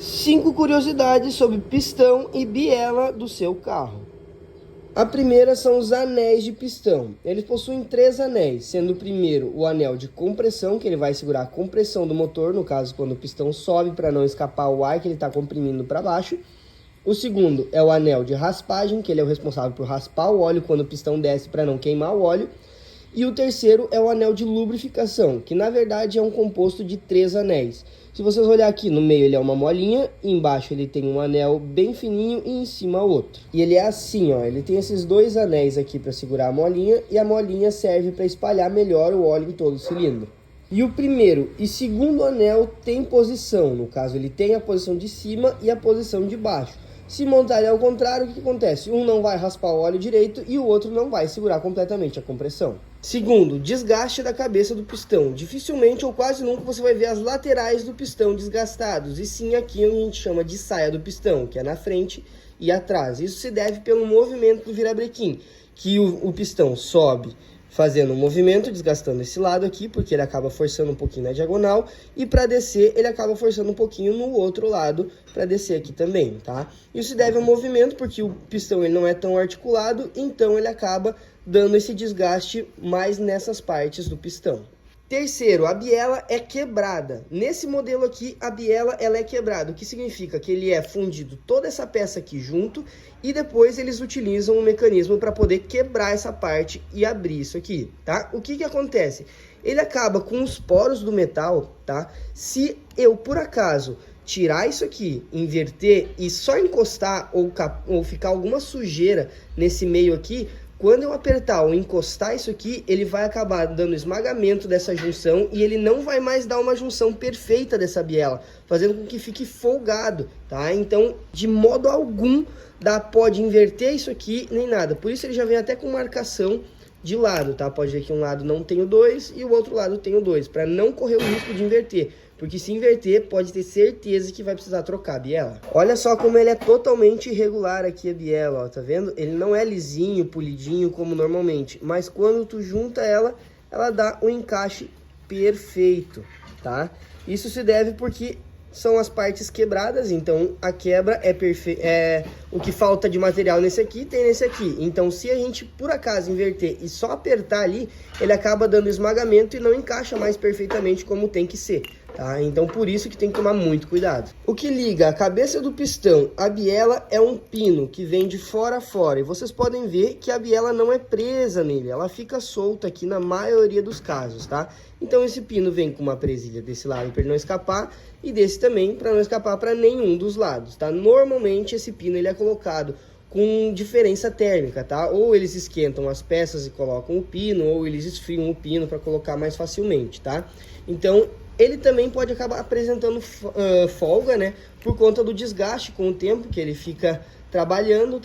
5 curiosidades sobre pistão e biela do seu carro. A primeira são os anéis de pistão. Eles possuem 3 anéis, sendo o primeiro o anel de compressão, que ele vai segurar a compressão do motor, no caso quando o pistão sobe para não escapar o ar que ele está comprimindo para baixo. O segundo é o anel de raspagem, que ele é o responsável por raspar o óleo quando o pistão desce para não queimar o óleo. E o terceiro é o anel de lubrificação, que na verdade é um composto de 3 anéis. Se vocês olharem aqui, no meio ele é uma molinha, embaixo ele tem um anel bem fininho e em cima outro. E ele é assim, ó, ele tem esses 2 anéis aqui para segurar a molinha, e a molinha serve para espalhar melhor o óleo em todo o cilindro. E o primeiro e segundo anel tem posição, no caso ele tem a posição de cima e a posição de baixo. Se montar ele ao contrário, o que acontece? Um não vai raspar o óleo direito e o outro não vai segurar completamente a compressão. Segundo, desgaste da cabeça do pistão. Dificilmente ou quase nunca você vai ver as laterais do pistão desgastados, e sim aqui a gente chama de saia do pistão, que é na frente e atrás. Isso se deve pelo movimento do virabrequim, que o pistão sobe fazendo um movimento, desgastando esse lado aqui, porque ele acaba forçando um pouquinho na diagonal, e para descer ele acaba forçando um pouquinho no outro lado para descer aqui também, tá? Isso se deve ao movimento, porque o pistão ele não é tão articulado, então ele acaba dando esse desgaste mais nessas partes do pistão. Terceiro, a biela é quebrada. Nesse modelo aqui, a biela ela é quebrada, o que significa que ele é fundido toda essa peça aqui junto, e depois eles utilizam um mecanismo para poder quebrar essa parte e abrir isso aqui, tá? O que acontece? Ele acaba com os poros do metal, tá? Se eu, por acaso, tirar isso aqui, inverter e só encostar ou ficar alguma sujeira nesse meio aqui, quando eu apertar ou encostar isso aqui, ele vai acabar dando esmagamento dessa junção e ele não vai mais dar uma junção perfeita dessa biela, fazendo com que fique folgado, tá? Então, de modo algum, pode inverter isso aqui, nem nada. Por isso ele já vem até com marcação de lado, tá? Pode ver que um lado não tem o 2 e o outro lado tem o 2, para não correr o risco de inverter. Porque se inverter, pode ter certeza que vai precisar trocar a biela. Olha só como ele é totalmente irregular aqui a biela, ó, tá vendo? Ele não é lisinho, polidinho como normalmente, mas quando tu junta ela, ela dá um encaixe perfeito, tá? Isso se deve porque são as partes quebradas, então a quebra é o que falta de material nesse aqui, tem nesse aqui. Então se a gente por acaso inverter e só apertar ali, ele acaba dando esmagamento e não encaixa mais perfeitamente como tem que ser, tá? Então por isso que tem que tomar muito cuidado. O que liga a cabeça do pistão à biela é um pino que vem de fora a fora, e vocês podem ver que a biela não é presa nele, ela fica solta aqui na maioria dos casos, tá? Então esse pino vem com uma presilha desse lado para ele não escapar, e desse também para não escapar para nenhum dos lados, tá? Normalmente esse pino ele é colocado com diferença térmica, tá? Ou eles esquentam as peças e colocam o pino, ou eles esfriam o pino para colocar mais facilmente, tá? Então ele também pode acabar apresentando folga, né? Por conta do desgaste com o tempo, que ele fica trabalhando,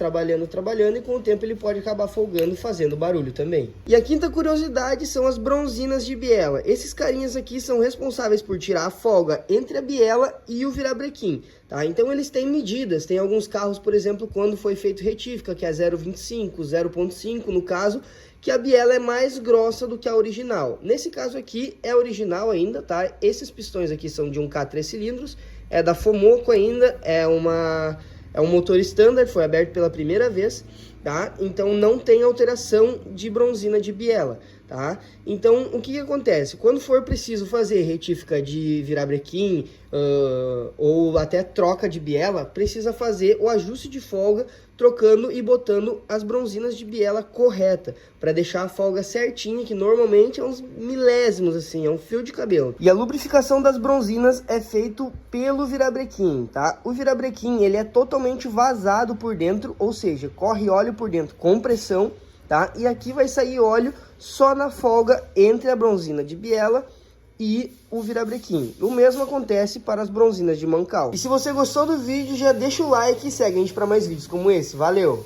e com o tempo ele pode acabar folgando, fazendo barulho também. E a quinta curiosidade são as bronzinas de biela. Esses carinhas aqui são responsáveis por tirar a folga entre a biela e o virabrequim, tá? Então eles têm medidas, tem alguns carros, por exemplo, quando foi feito retífica, que é 0,25, 0,5 no caso, que a biela é mais grossa do que a original. Nesse caso aqui é original ainda, tá? Esses pistões aqui são de um K3 cilindros, é da Fomoco ainda, é um motor standard, foi aberto pela primeira vez, tá? Então não tem alteração de bronzina de biela, tá? Então o que acontece? Quando for preciso fazer retífica de virabrequim ou até troca de biela, precisa fazer o ajuste de folga, trocando e botando as bronzinas de biela correta, para deixar a folga certinha, que normalmente é uns milésimos assim, é um fio de cabelo. E a lubrificação das bronzinas é feito pelo virabrequim, tá? O virabrequim, ele é totalmente vazado por dentro, ou seja, corre óleo por dentro com pressão, tá? E aqui vai sair óleo só na folga entre a bronzina de biela e o virabrequim. O mesmo acontece para as bronzinas de mancal. E se você gostou do vídeo, já deixa o like e segue a gente para mais vídeos como esse. Valeu!